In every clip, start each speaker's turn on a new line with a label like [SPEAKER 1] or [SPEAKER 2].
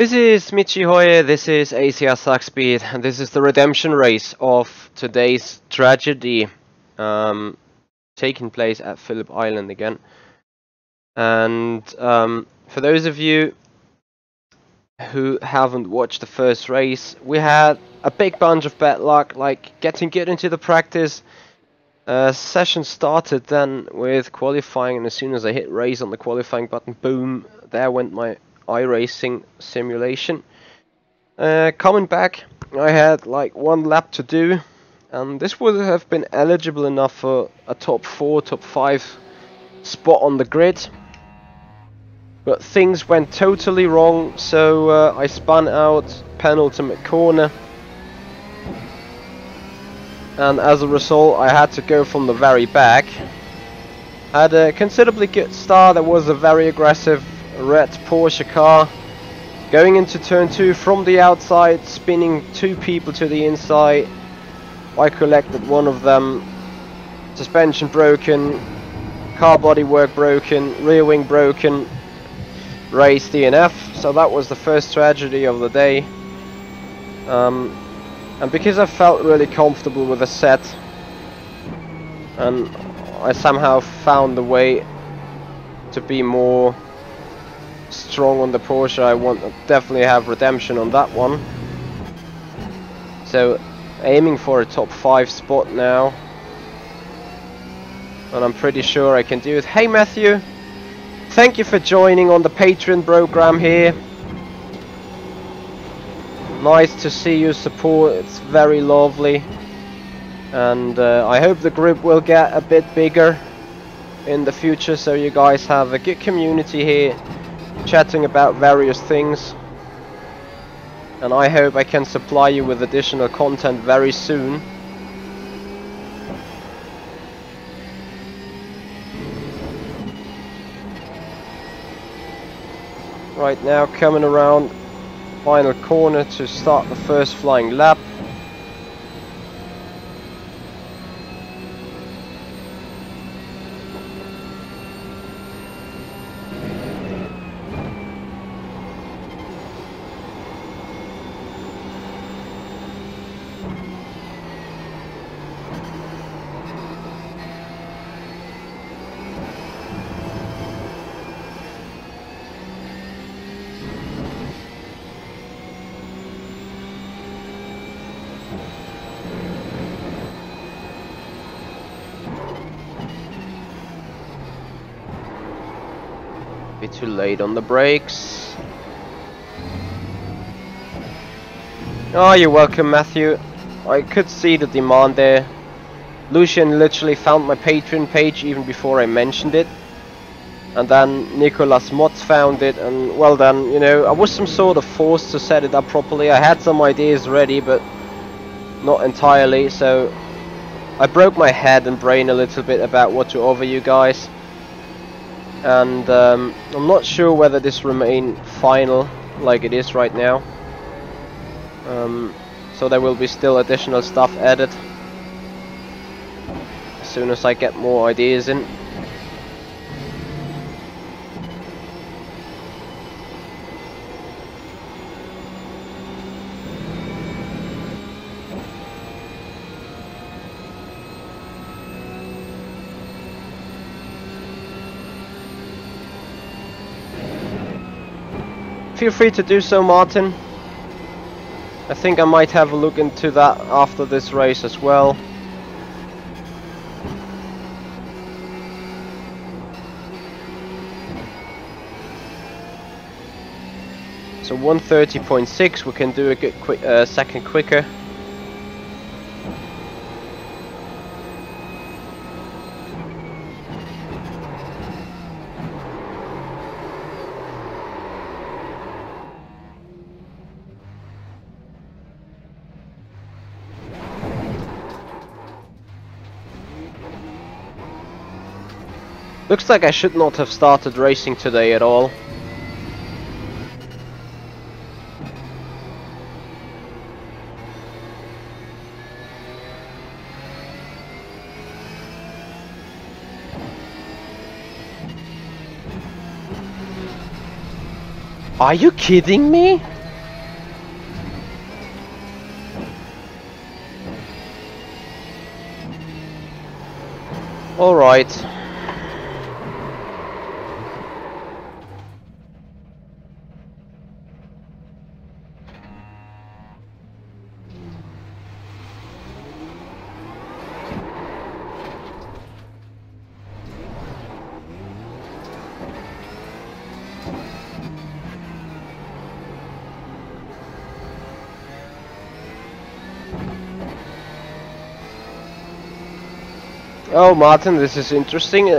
[SPEAKER 1] This is Michi Hoyer, this is ACR Zakspeed, and this is the redemption race of today's tragedy taking place at Phillip Island again. And for those of you who haven't watched the first race, we had a big bunch of bad luck, like getting good into the practice. Session started then with qualifying, and as soon as I hit race on the qualifying button, boom, there went my iRacing simulation. Coming back, I had like one lap to do, and this would have been eligible enough for a top 4, top 5 spot on the grid. But things went totally wrong, so I spun out penultimate corner. And as a result, I had to go from the very back. I had a considerably good start. There was a very aggressive red Porsche car going into turn 2 from the outside, spinning 2 people to the inside. I collected one of them. Suspension broken, car bodywork broken, rear wing broken, race DNF. So that was the first tragedy of the day. And because I felt really comfortable with the set, and I somehow found the way to be more strong on the Porsche, I want to definitely have redemption on that one. So aiming for a top 5 spot now, and I'm pretty sure I can do it. Hey Matthew, thank you for joining on the Patreon program here. Nice to see your support, it's very lovely, and I hope the group will get a bit bigger in the future, so you guys have a good community here chatting about various things, and I hope I can supply you with additional content very soon. Right now, coming around final corner to start the first flying lap. Bit too late on the brakes. Oh, you're welcome, Matthew. I could see the demand there. Lucian literally found my Patreon page even before I mentioned it, and then Nicolas Motz found it, and well then, you know, I was some sort of forced to set it up properly. I had some ideas ready, but not entirely, so I broke my head and brain a little bit about what to offer you guys. And I'm not sure whether this remain final like it is right now, so there will be still additional stuff added as soon as I get more ideas in. Feel free to do so, Martin. I think I might have a look into that after this race as well. So 1:30.6, we can do a good second quicker. Looks like I should not have started racing today at all. Are you kidding me? All right. Oh, Martin, this is interesting.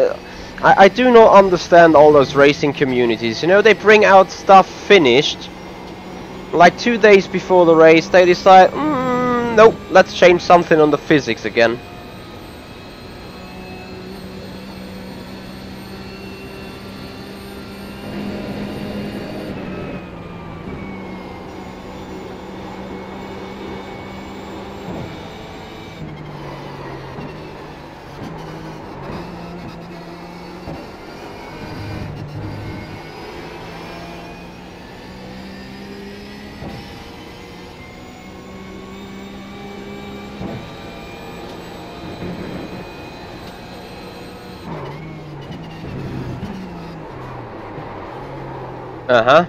[SPEAKER 1] I do not understand all those racing communities. You know, they bring out stuff finished. Like 2 days before the race, they decide, nope, let's change something on the physics again. Uh-huh.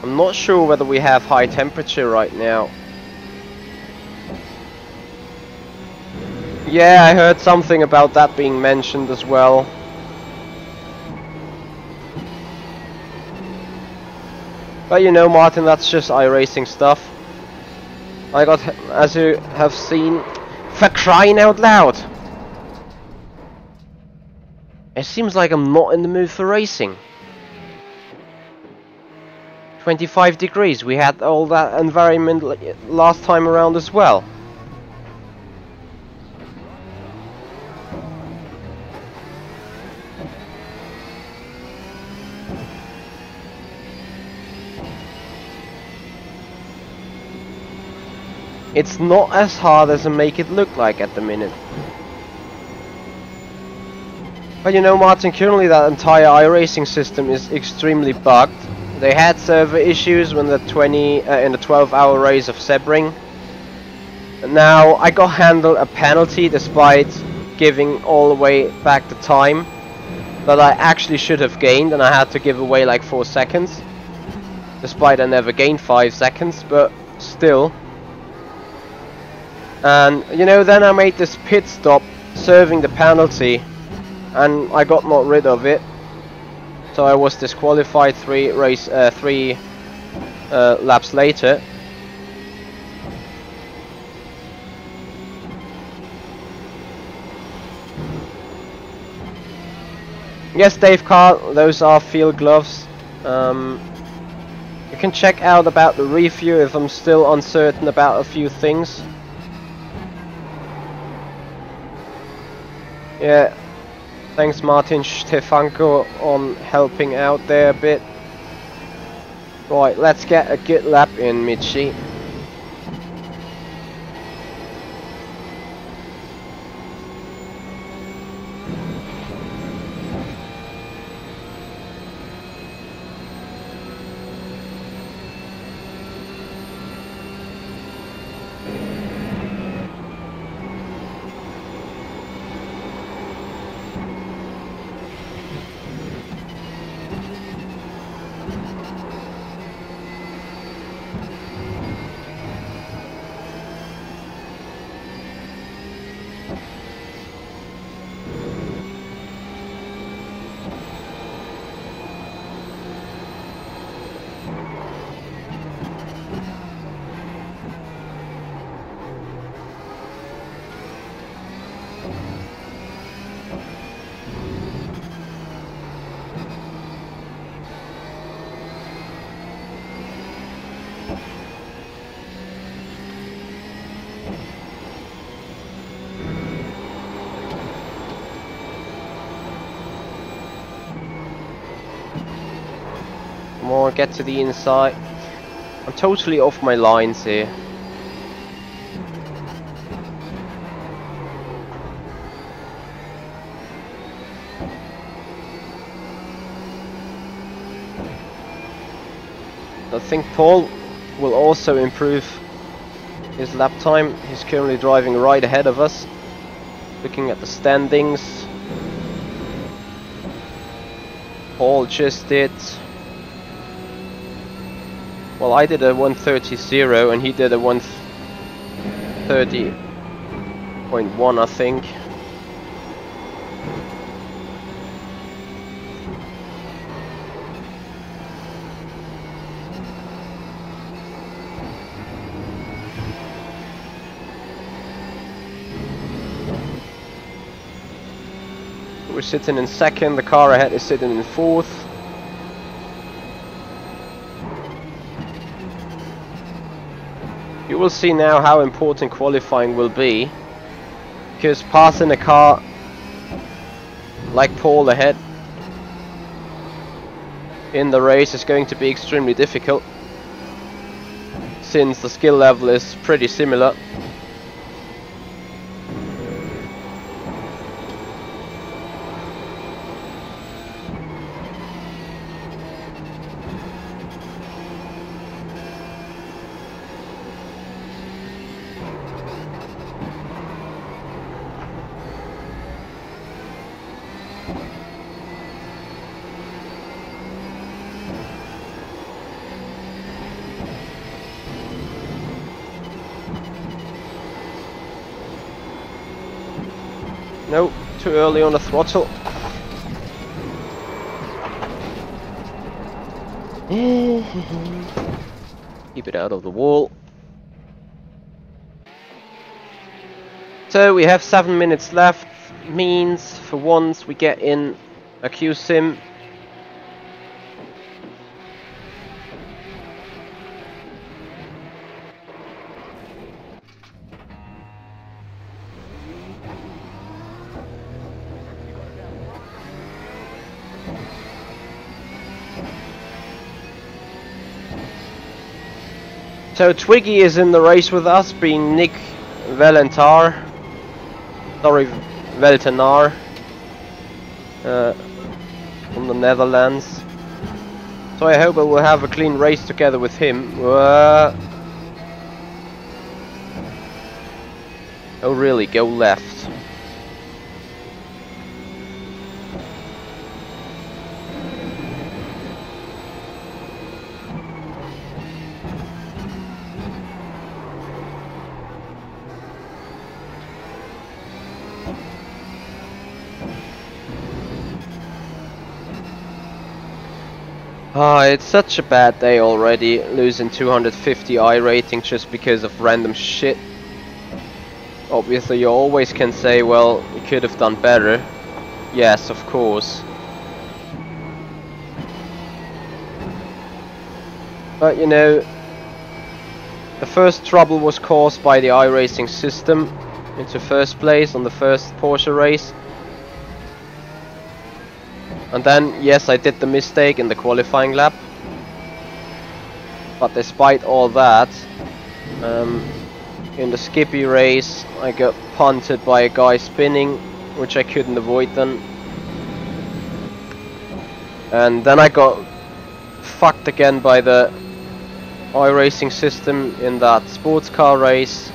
[SPEAKER 1] I'm not sure whether we have high temperature right now. Yeah, I heard something about that being mentioned as well. But you know, Martin, that's just iRacing stuff. I got, as you have seen, for crying out loud! It seems like I'm not in the mood for racing. 25 degrees, we had all that environment last time around as well. It's not as hard as I make it look like at the minute. But you know, Martin, currently that entire iRacing system is extremely bugged. They had server issues when the 12-hour race of Sebring. And now I got handled a penalty despite giving all the way back the time that I actually should have gained, and I had to give away like 4 seconds. Despite I never gained 5 seconds, but still. And you know, then I made this pit stop serving the penalty, and I got not rid of it, so I was disqualified 3 laps later. Yes, Dave Carr, those are field gloves. You can check out about the review if I'm still uncertain about a few things. Yeah, thanks Martin Stefanko on helping out there a bit. Right, let's get a good lap in, Michi. More, get to the inside. I'm totally off my lines here. I think Paul will also improve his lap time. He's currently driving right ahead of us. Looking at the standings, Paul just did, well, I did a 1:30.0 and he did a 1:30.1, I think. We're sitting in second, the car ahead is sitting in fourth. You will see now how important qualifying will be, because passing a car like Paul ahead in the race is going to be extremely difficult, since the skill level is pretty similar. No, too early on the throttle. Keep it out of the wall. So we have 7 minutes left. Means for once we get in a Q sim. So Twiggy is in the race with us, being Nick Velentar. Sorry, Veltenar. From the Netherlands. So I hope I will have a clean race together with him. Oh really, go left. It's such a bad day already, losing 250 iRating just because of random shit. Obviously you always can say, well, you could have done better. Yes, of course. But you know, the first trouble was caused by the iRacing system into first place on the first Porsche race. And then, yes, I did the mistake in the qualifying lap. But despite all that, in the Skippy race, I got punted by a guy spinning, which I couldn't avoid then. And then I got fucked again by the iRacing system in that sports car race.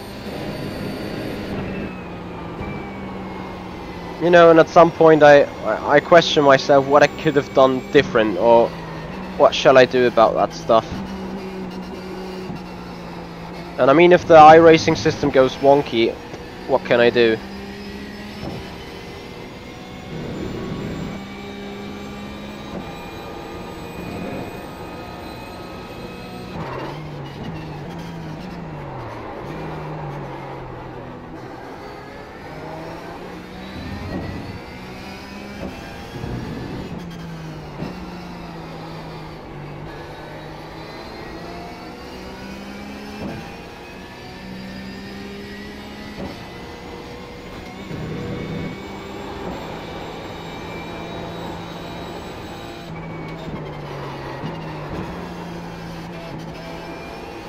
[SPEAKER 1] You know, and at some point I question myself what I could have done different, or what shall I do about that stuff. And I mean, if the iRacing system goes wonky, what can I do?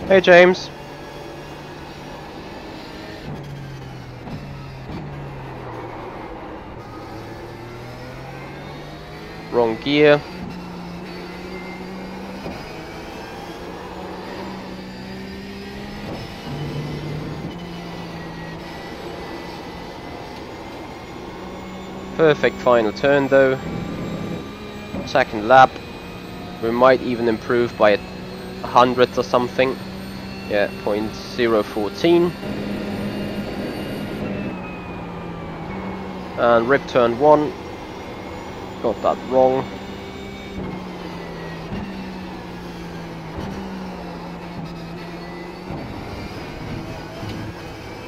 [SPEAKER 1] Hey James. Wrong gear. Perfect final turn though. Second lap. We might even improve by a 100th or something. Yeah, 0.014. And rip turn 1. Got that wrong.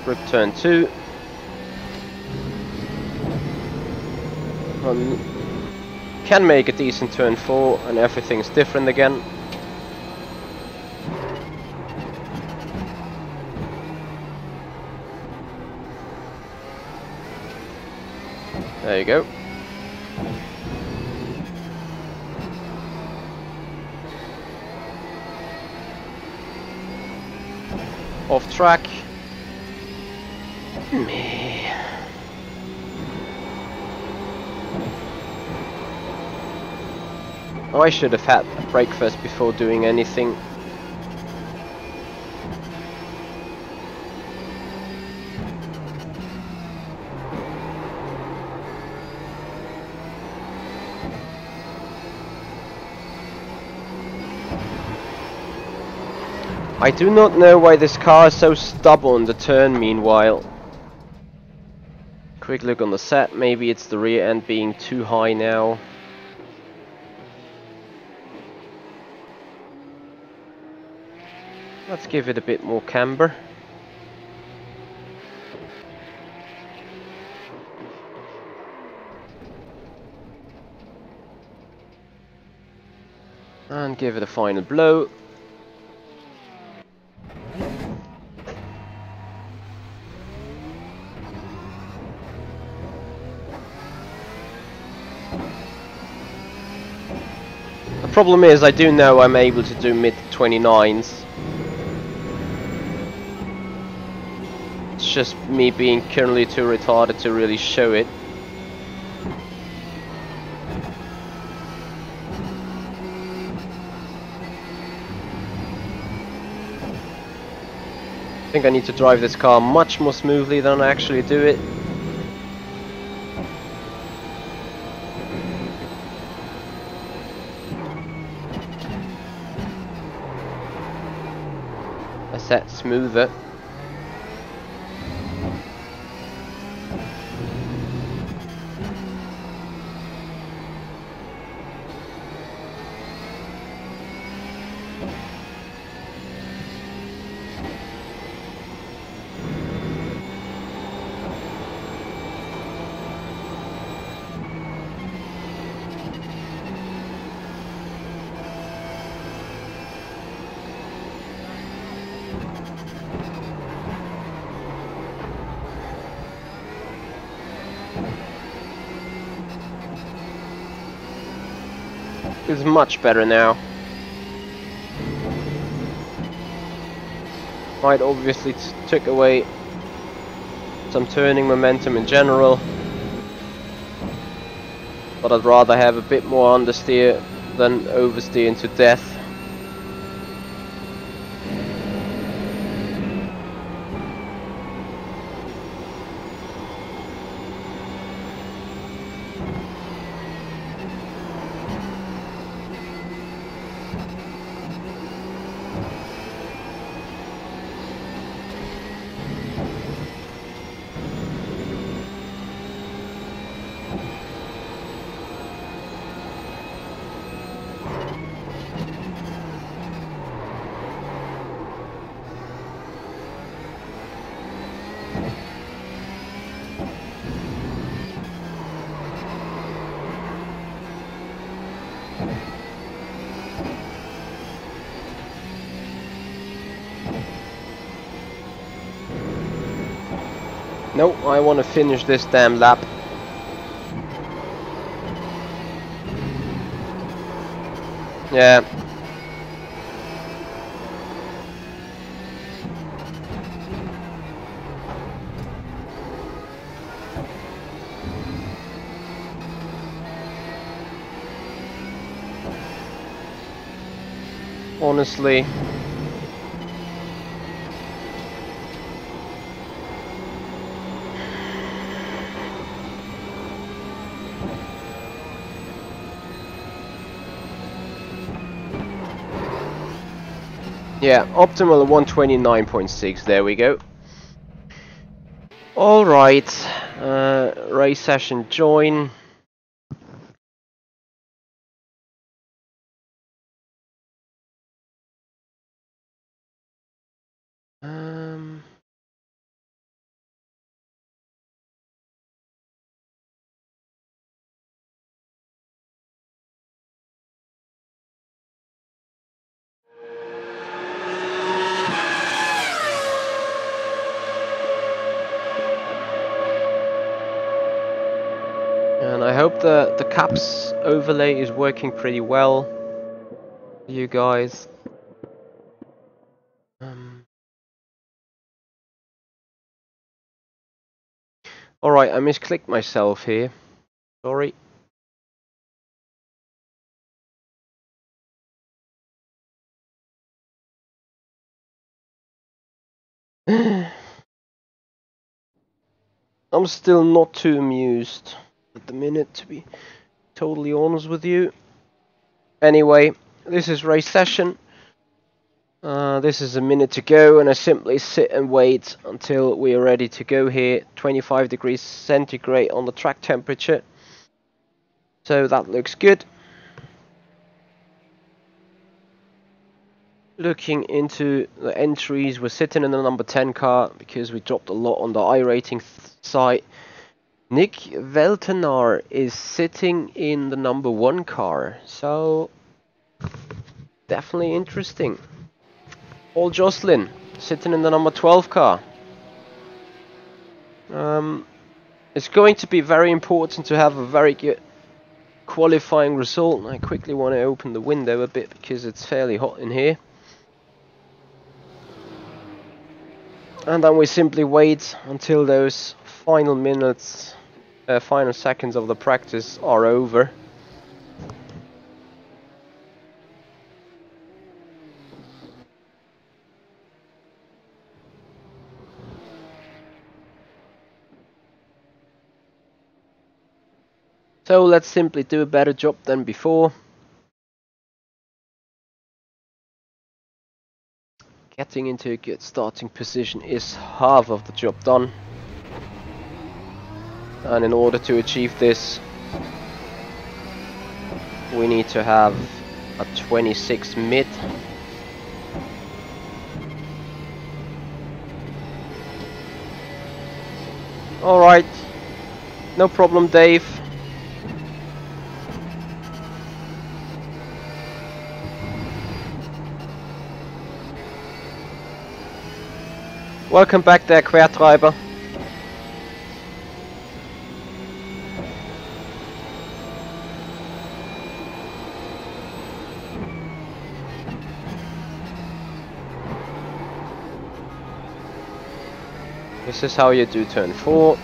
[SPEAKER 1] Rip turn 2. Can make a decent turn 4 and everything's different again. There you go. Off track. I should have had a breakfast before doing anything. I do not know why this car is so stubborn to turn meanwhile. Quick look on the set, maybe it's the rear end being too high now. Let's give it a bit more camber. And give it a final blow. The problem is I do know I'm able to do mid 29s. It's just me being currently too retarded to really show it. I think I need to drive this car much more smoothly than I actually do it. I set smoother. It's much better now. Might obviously took away some turning momentum in general, but I'd rather have a bit more understeer than oversteer into death. No, I want to finish this damn lap. Yeah. Honestly. Yeah, optimal 129.6, there we go. Alright, race session join. And I hope the caps overlay is working pretty well for you guys. Alright, I misclicked myself here. Sorry. I'm still not too amused at the minute, to be totally honest with you. Anyway, this is race session. This is a minute to go, and I simply sit and wait until we are ready to go here. 25 degrees centigrade on the track temperature. So that looks good. Looking into the entries, we're sitting in the number 10 car because we dropped a lot on the iRacing side. Nick Veltenar is sitting in the number 1 car, so definitely interesting. Paul Jocelyn sitting in the number 12 car. It's going to be very important to have a very good qualifying result. I quickly want to open the window a bit because it's fairly hot in here. And then we simply wait until those final minutes, final seconds of the practice are over. So let's simply do a better job than before. Getting into a good starting position is half of the job done. And in order to achieve this, we need to have a 26 mid. Alright, no problem, Dave. Welcome back there, Quertreiber. This is how you do turn 4.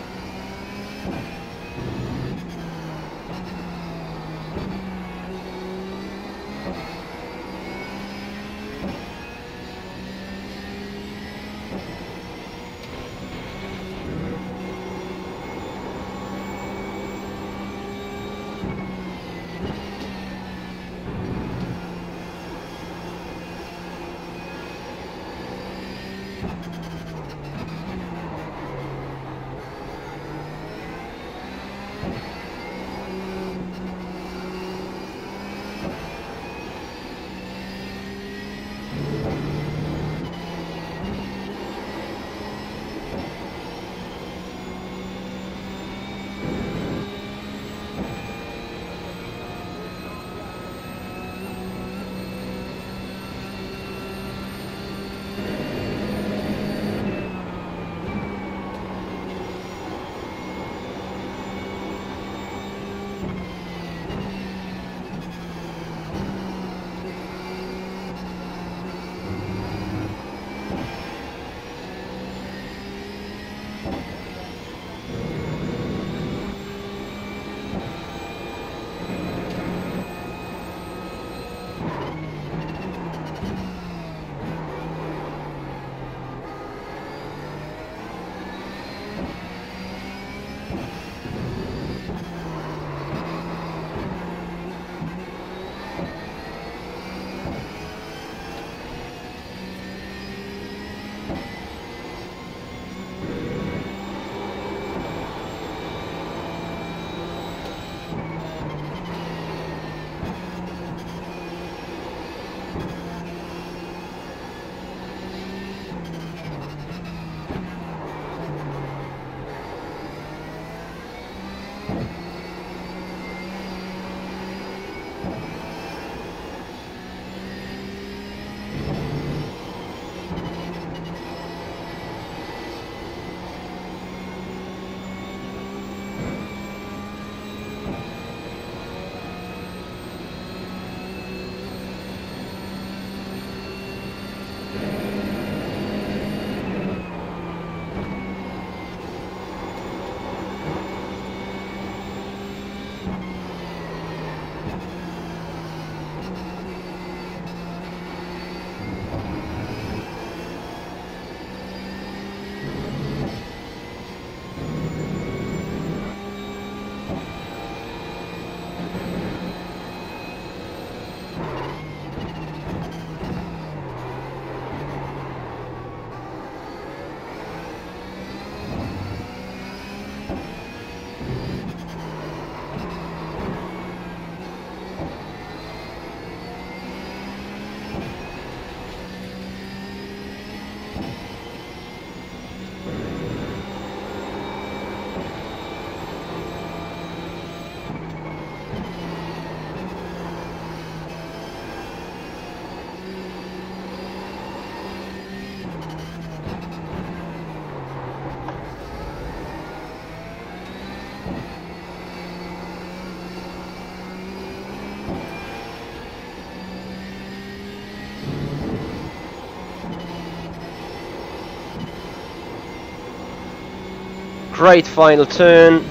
[SPEAKER 1] Great final turn,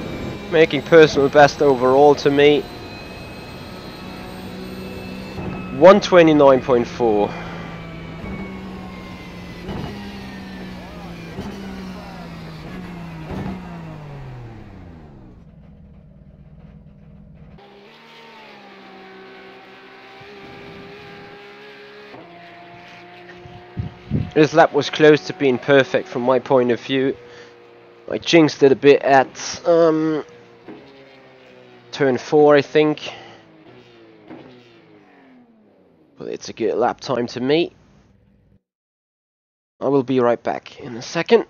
[SPEAKER 1] making personal best overall to me. 129.4. This lap was close to being perfect from my point of view. I jinxed it a bit at turn 4, I think. But it's a good lap time to me. I will be right back in a second.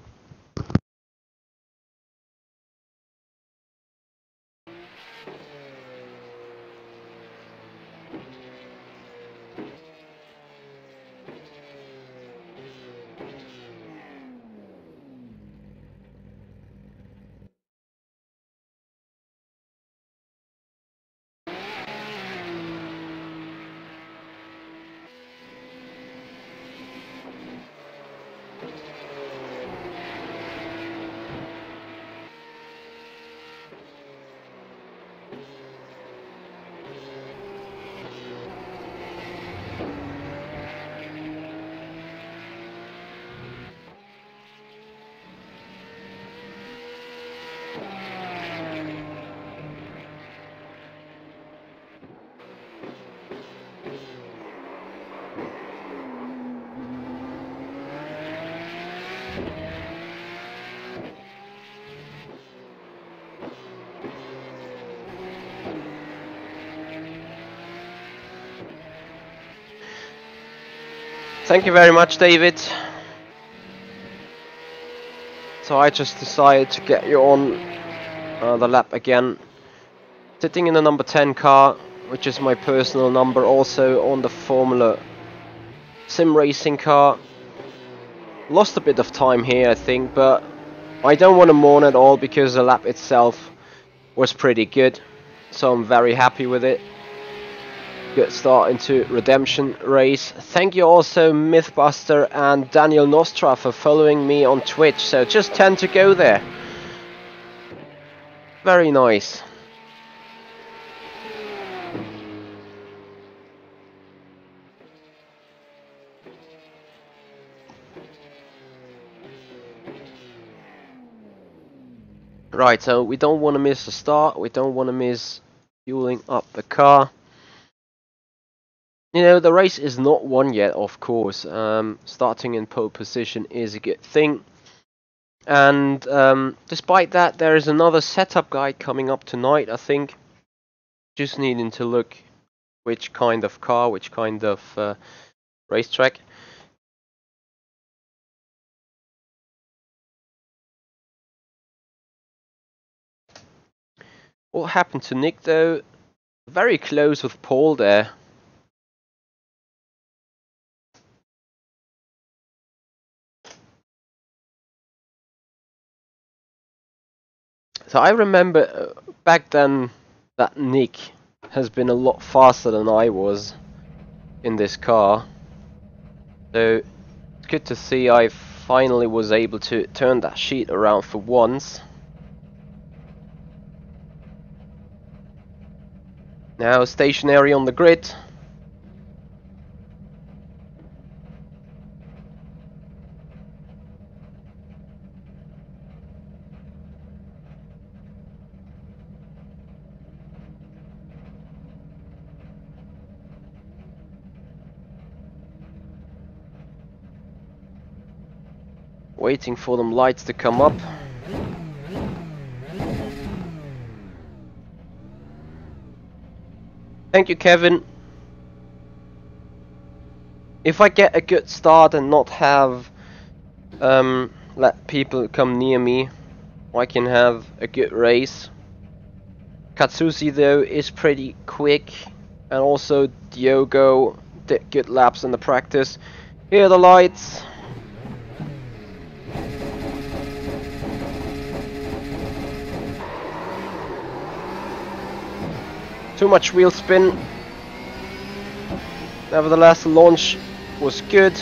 [SPEAKER 1] Thank you very much, David. So I just decided to get you on the lap again. Sitting in the number 10 car, which is my personal number, also on the Formula Sim Racing car. Lost a bit of time here, I think, but I don't want to mourn at all because the lap itself was pretty good. So I'm very happy with it. Good start into Redemption Race. Thank you also Mythbuster and Daniel Nostra for following me on Twitch. So just tend to go there. Very nice. Right, so we don't want to miss the start. We don't want to miss fueling up the car. You know, the race is not won yet, of course. Starting in pole position is a good thing. And despite that, there is another setup guide coming up tonight, I think. Just needing to look which kind of car, which kind of racetrack. What happened to Nick, though? Very close with Paul there. So I remember back then that Nick has been a lot faster than I was in this car. So it's good to see I finally was able to turn that sheet around for once. Now stationary on the grid. Waiting for them lights to come up. Thank you, Kevin. If I get a good start and not have let people come near me, I can have a good race. Katsushi though is pretty quick, and also Diogo did good laps in the practice. Here are the lights. Too much wheel spin. Nevertheless, the launch was good.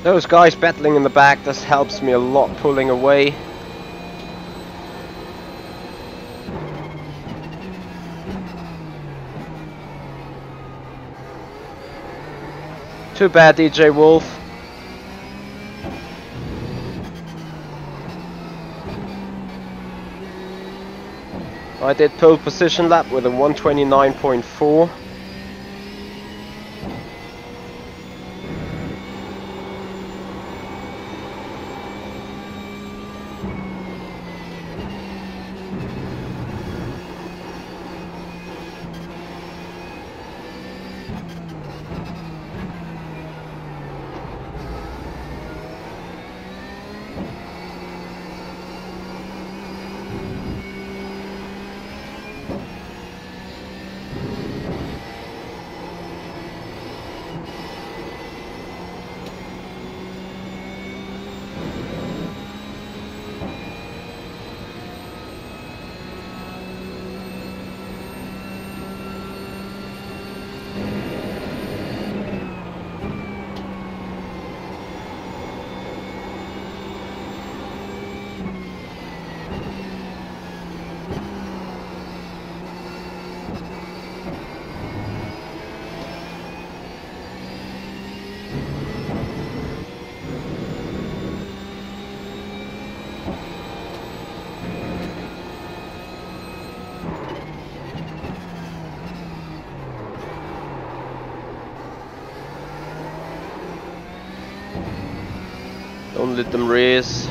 [SPEAKER 1] Those guys battling in the back, this helps me a lot pulling away. Too bad, DJ Wolf. I did pole position lap with a 129.4. Don't let them race.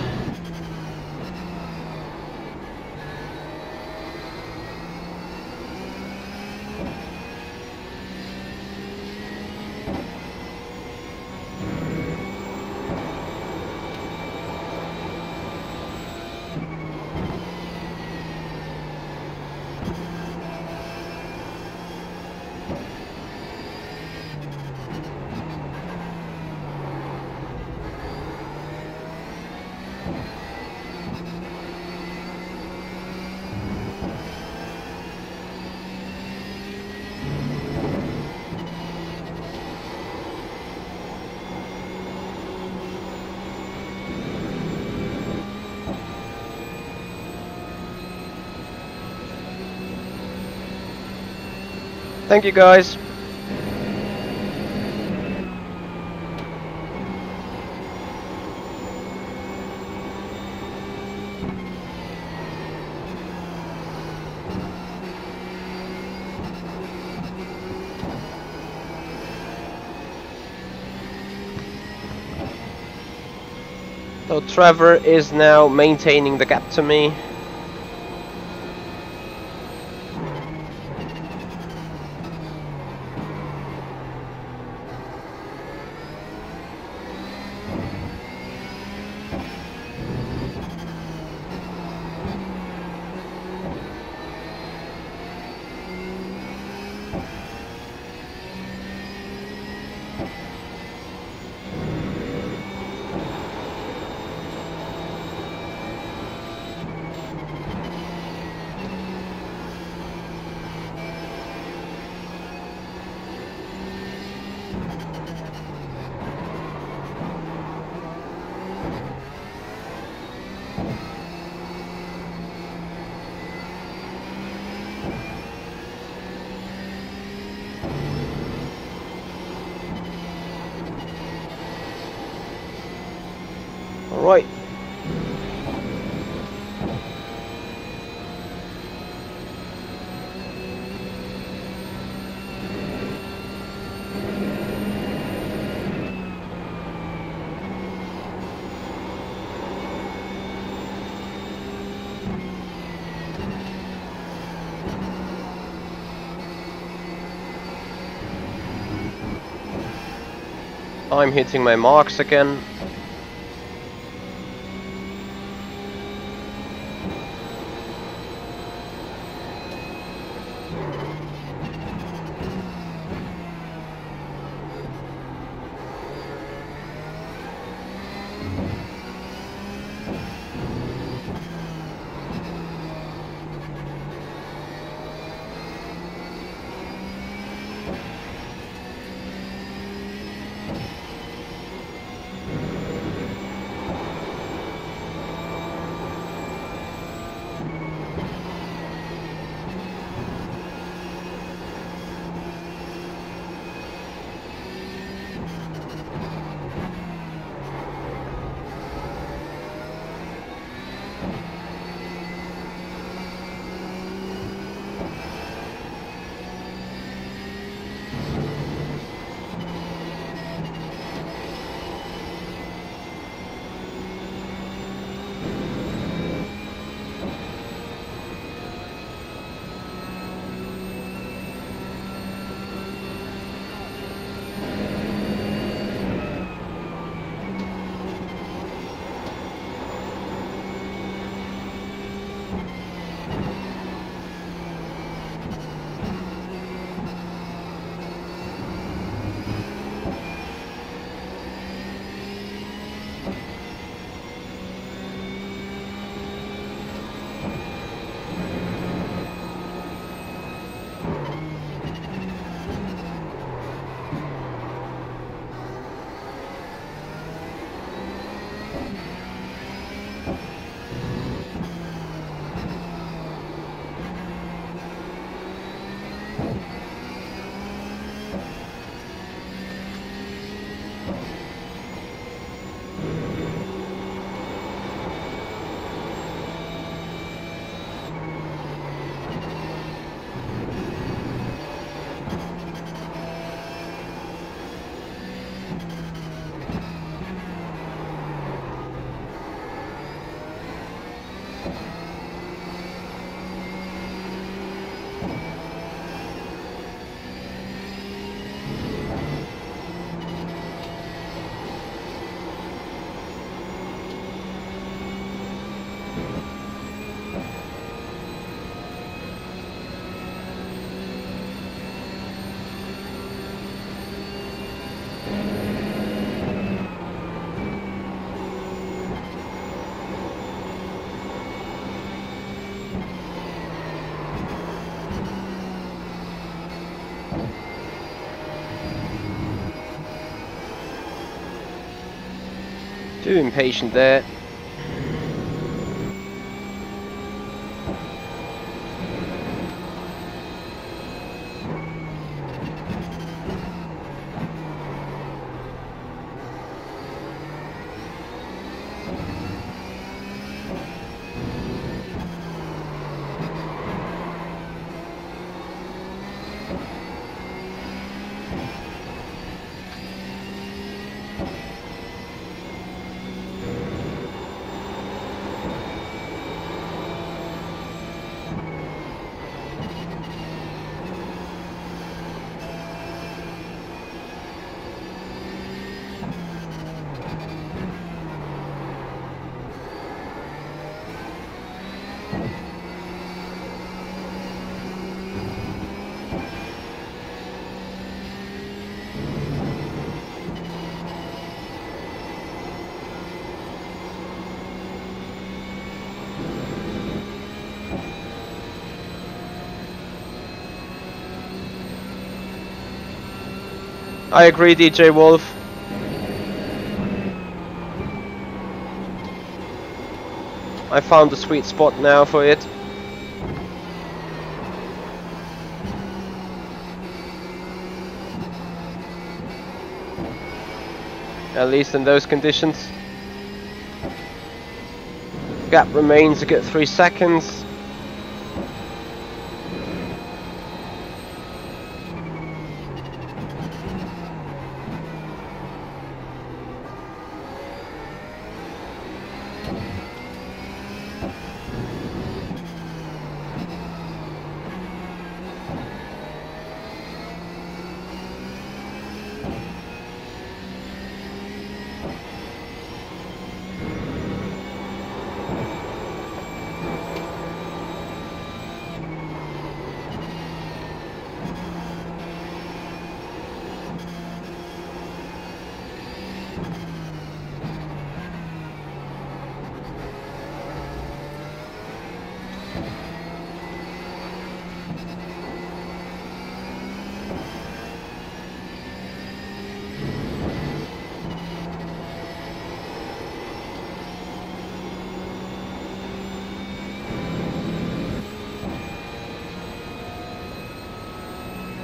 [SPEAKER 1] Thank you, guys. So Trevor is now maintaining the gap to me. Right. I'm hitting my marks again. Too impatient there. I agree, DJ Wolf. I found the sweet spot now for it. At least in those conditions. Gap remains a good 3 seconds.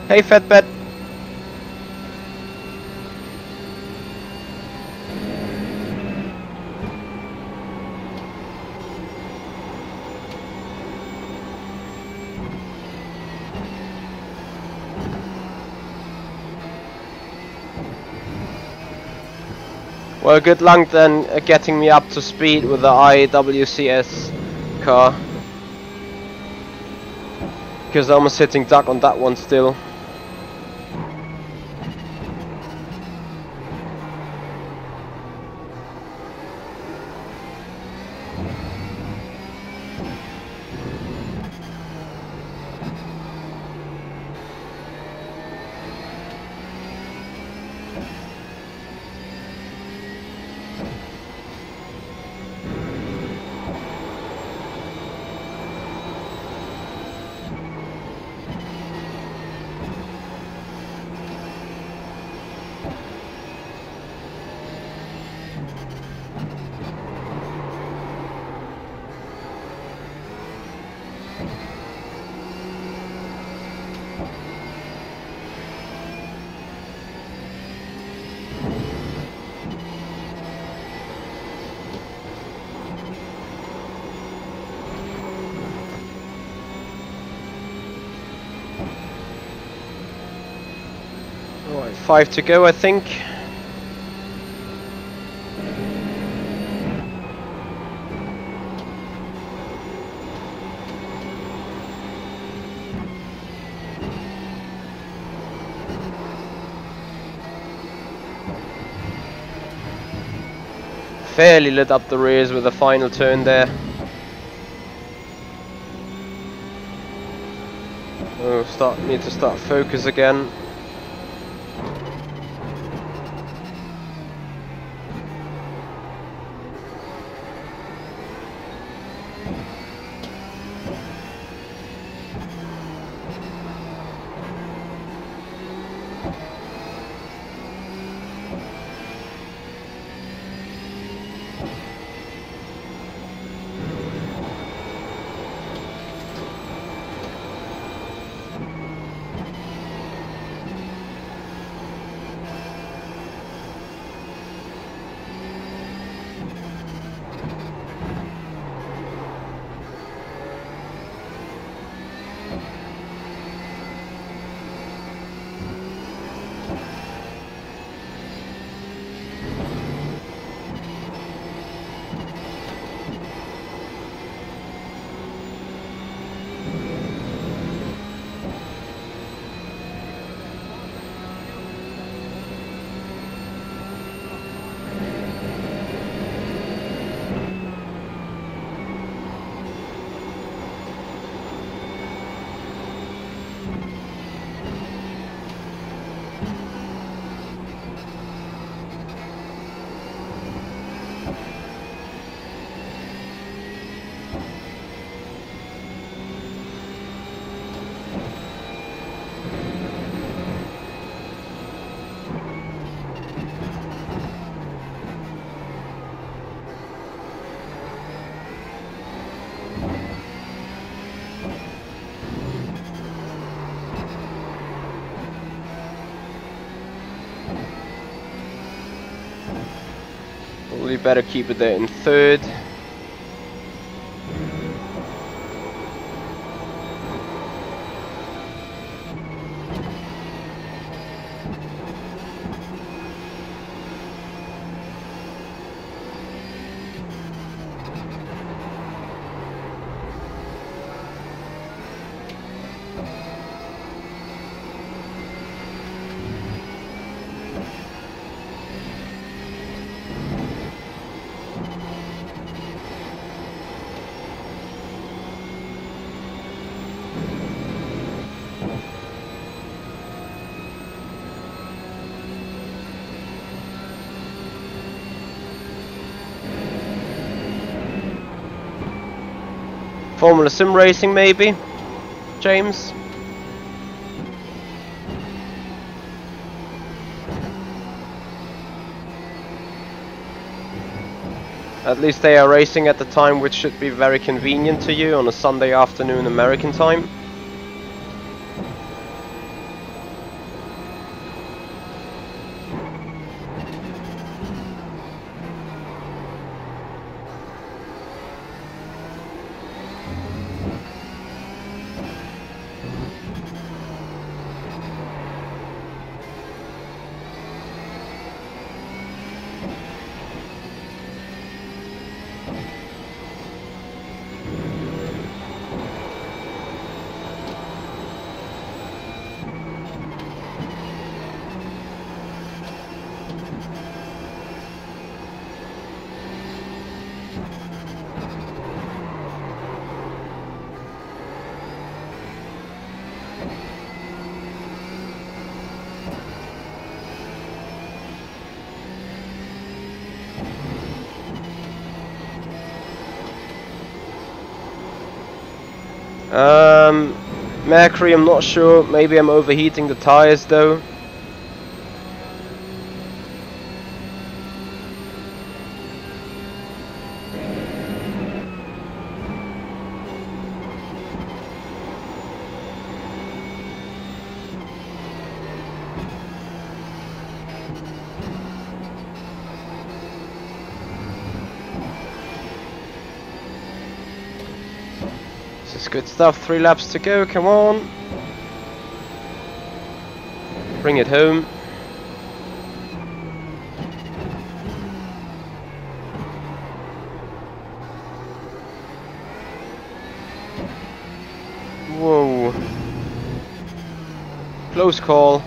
[SPEAKER 1] Hey, Fatbet. Well, good luck then getting me up to speed with the IWCS car. Because I'm sitting duck on that one still. Alright, 5 to go, I think. Fairly lit up the rears with the final turn there. Oh, need to start focus again. Probably better keep it there in third. Formula Sim Racing maybe, James? At least they are racing at the time which should be very convenient to you on a Sunday afternoon American time. Mercury, I'm not sure. Maybe I'm overheating the tires though. This is good stuff. 3 laps to go. Come on. Bring it home. Whoa. Close call.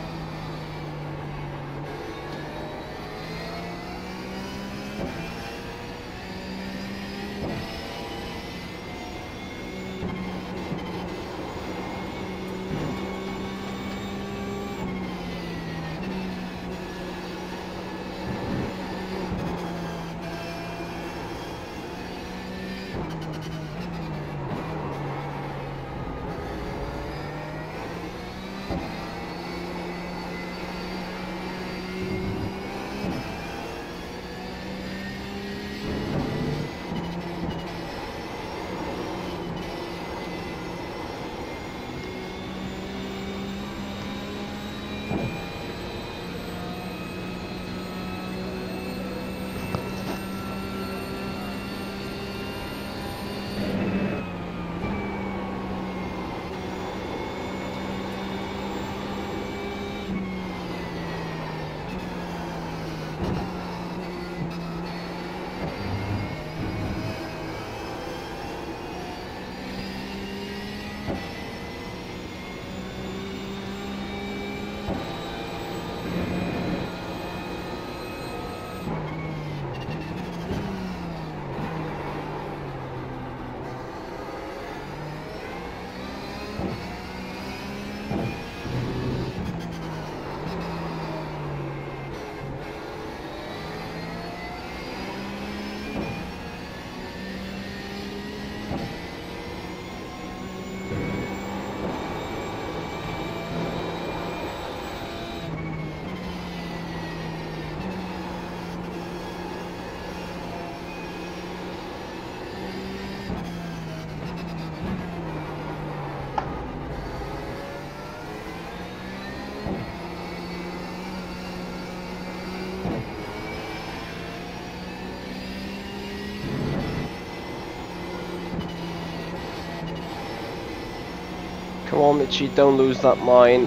[SPEAKER 1] Come on, Michi, don't lose that mine.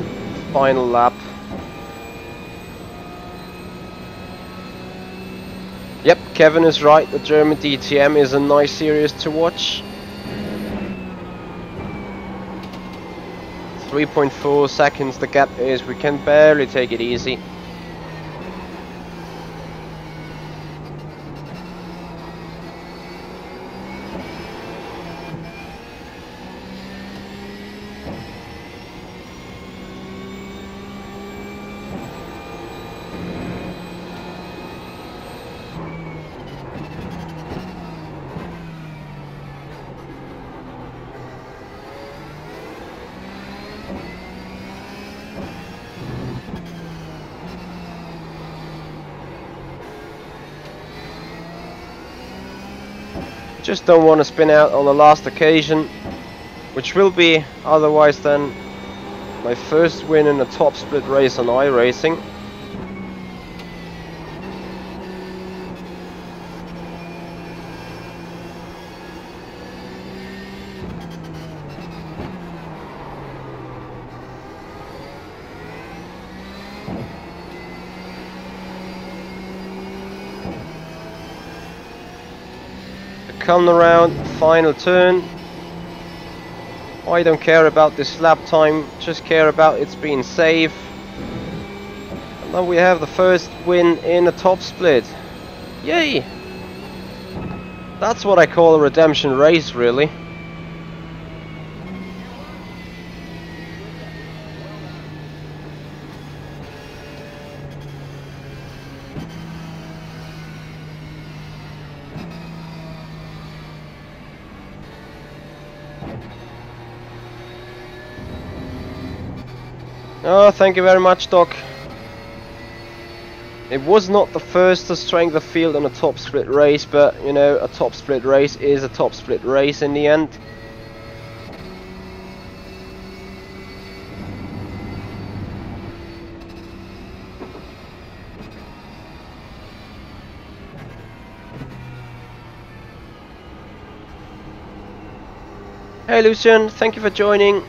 [SPEAKER 1] Final lap. Yep, Kevin is right. The German DTM is a nice series to watch. 3.4 seconds the gap is. We can barely take it easy. Just don't want to spin out on the last occasion, which will be otherwise then my first win in a top split race on iRacing. Coming around, final turn. I don't care about this lap time, just care about it's being safe. And then we have the first win in a top split. Yay! That's what I call a redemption race, really. Oh, thank you very much, Doc. It was not the first strength of field on a top split race, but you know, a top split race is a top split race in the end. Hey Lucian, thank you for joining.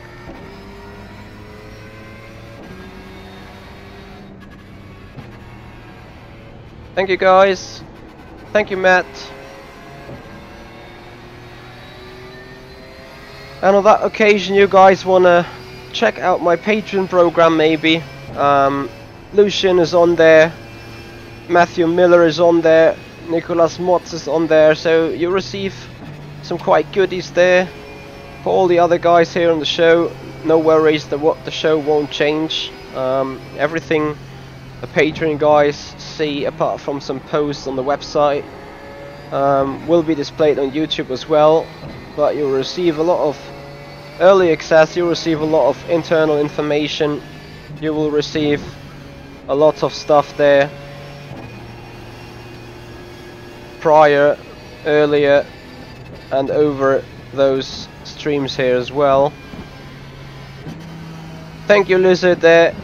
[SPEAKER 1] Thank you guys. Thank you Matt. And on that occasion you guys wanna check out my Patreon program maybe. Lucian is on there. Matthew Miller is on there. Nicholas Motz is on there. So you receive some quite goodies there. For all the other guys here on the show, no worries, the show won't change. Everything the Patreon guys see, apart from some posts on the website, will be displayed on YouTube as well. But you'll receive a lot of early access, you'll receive a lot of internal information, you will receive a lot of stuff there prior, earlier and over those streams here as well. Thank you Lizard there,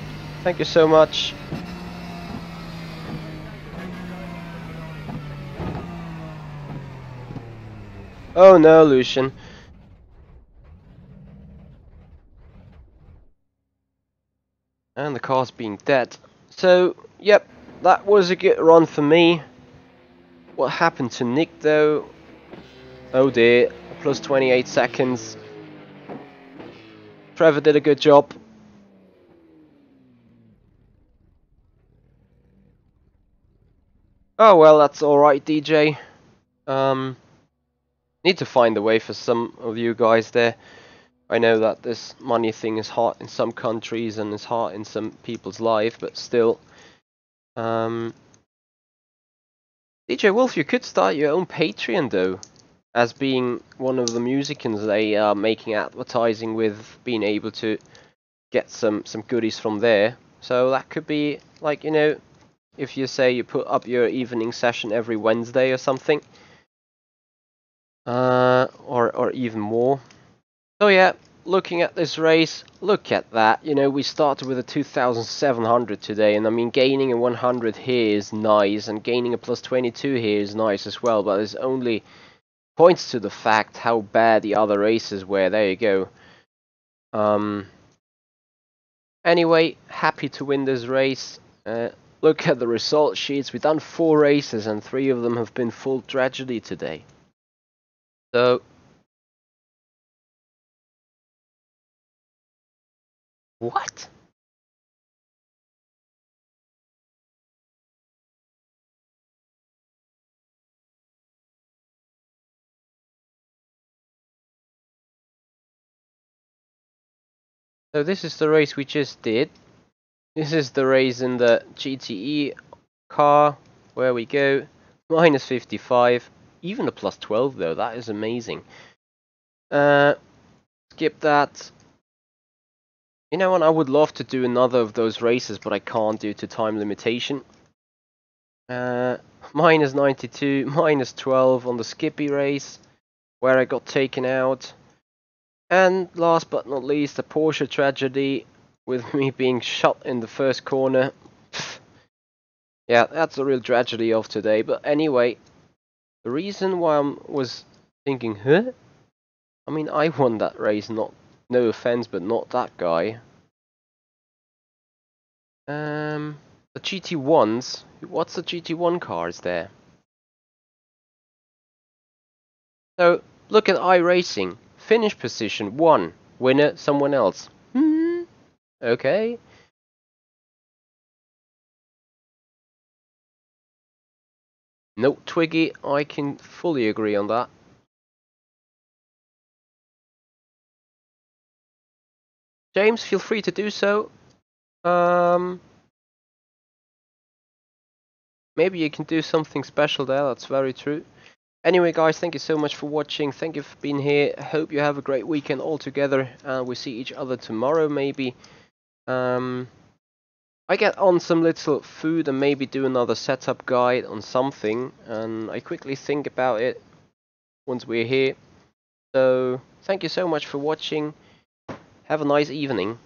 [SPEAKER 1] thank you so much. Oh no Lucian. And the car's being dead. So yep, that was a good run for me. What happened to Nick though? Oh dear, plus 28 seconds. Trevor did a good job. Oh well, that's alright DJ. Need to find a way for some of you guys there. I know that this money thing is hard in some countries and is hard in some people's life, but still. DJ Wolf, you could start your own Patreon though. As being one of the musicians, they are making advertising with being able to get some goodies from there. So that could be like, you know, if you say you put up your evening session every Wednesday or something, or even more. So yeah, looking at this race, look at that. You know, we started with a 2,700 today, and I mean gaining a 100 here is nice, and gaining a plus 22 here is nice as well. But it's only points to the fact how bad the other races were. There you go. Anyway, happy to win this race. Look at the result sheets. We've done 4 races and 3 of them have been full tragedy today. So what? So this is the race we just did. This is the race in the GTE car, where we go, minus 55, even a plus 12 though, that is amazing. Skip that. You know what, I would love to do another of those races, but I can't due to time limitation. Minus 92, minus 12 on the Skippy race, where I got taken out. And last but not least, the Porsche tragedy, with me being shot in the first corner. Yeah, that's a real tragedy of today. But anyway, the reason why I was thinking, huh? I mean, I won that race, no offense, but not that guy. The GT1s, what's the GT1 cars there? So, look at iRacing, finish position 1, winner someone else. Okay. No, Twiggy, I can fully agree on that. James, feel free to do so. Maybe you can do something special there, that's very true. Anyway guys, thank you so much for watching, thank you for being here, hope you have a great weekend all together, and we'll see each other tomorrow maybe. I get on some little food and maybe do another setup guide on something, and I quickly think about it once we're here. So thank you so much for watching. Have a nice evening.